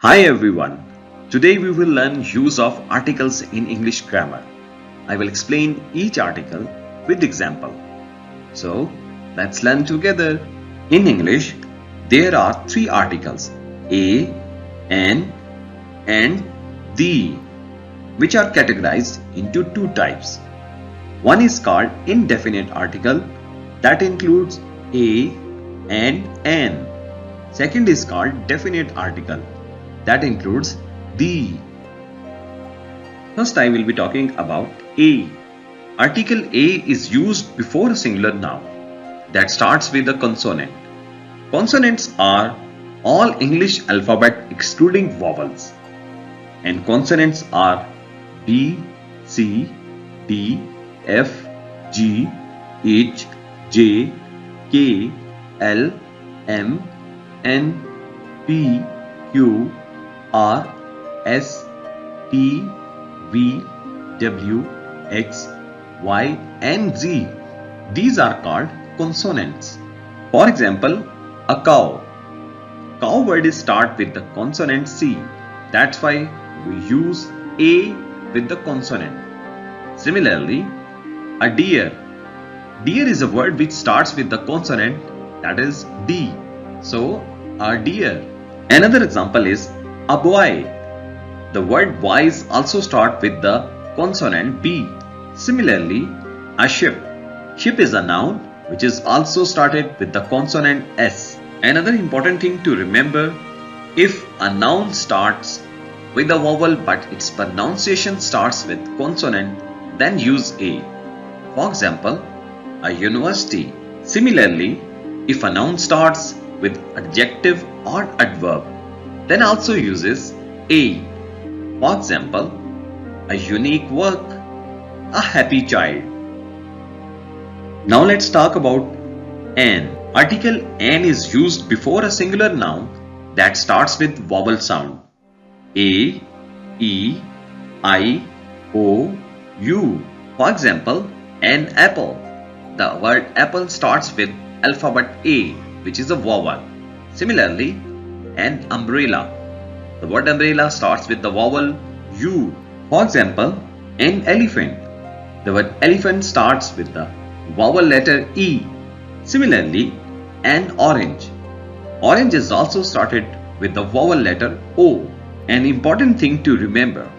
Hi everyone. Today we will learn use of articles in English grammar. I will explain each article with example. So, let's learn together. In English, there are three articles: a, an, and the, which are categorized into two types. One is called indefinite article that includes a and an. Second is called definite article that includes the. First, I will be talking about a. Article a is used before a singular noun that starts with a consonant. Consonants are all English alphabet excluding vowels, and consonants are B, C, D, F, G, H, J, K, L, M, N, P, Q, R, S, T, V, W, X, Y, and Z. These are called consonants. For example, a cow. Cow word start with the consonant C. That's why we use A with the consonant. Similarly, a deer. Deer is a word which starts with the consonant, that is D. So, a deer. Another example is a boy. The word boy is also start with the consonant B. Similarly, a ship. Ship is a noun which is also started with the consonant S. Another important thing to remember, if a noun starts with a vowel but its pronunciation starts with consonant, then use A. For example, a university. Similarly, if a noun starts with adjective or adverb, then also uses A. For example, a unique work, a happy child. Now let's talk about an. Article an is used before a singular noun that starts with vowel sound. A, E, I, O, U. For example, an apple. The word apple starts with alphabet A, which is a vowel. Similarly, an umbrella. The word umbrella starts with the vowel U. For example, an elephant. The word elephant starts with the vowel letter E. Similarly, an orange. Orange is also started with the vowel letter O. An important thing to remember,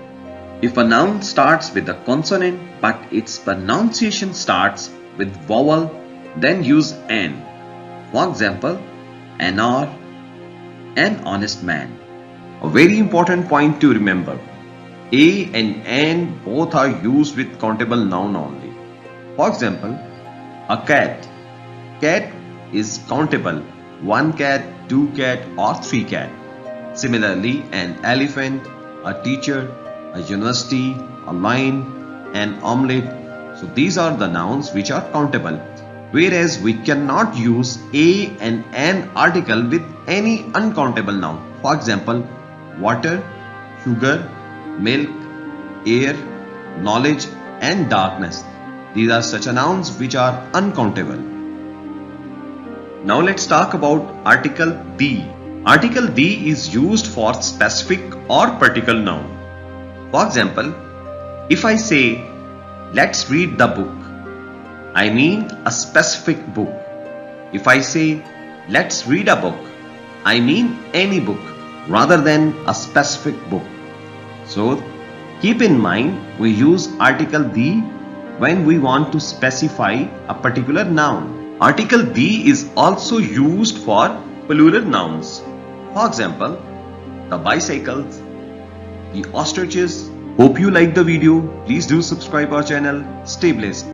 if a noun starts with a consonant but its pronunciation starts with vowel, then use an. For example, an hour, an honest man. A very important point to remember, a and an both are used with countable noun only. For example, a cat. Cat is countable, 1 cat, 2 cat or 3 cat. Similarly, an elephant, a teacher, a university, a lion, an omelette. So these are the nouns which are countable. Whereas we cannot use a and an article with any uncountable noun. For example, water, sugar, milk, air, knowledge, and darkness. These are such nouns which are uncountable. Now let's talk about article the. Article the is used for specific or particular noun. For example, if I say, let's read the book, I mean a specific book. If I say, let's read a book, I mean any book rather than a specific book. So, keep in mind we use article the when we want to specify a particular noun. Article the is also used for plural nouns. For example, the bicycles, the ostriches. Hope you like the video. Please do subscribe our channel. Stay blessed.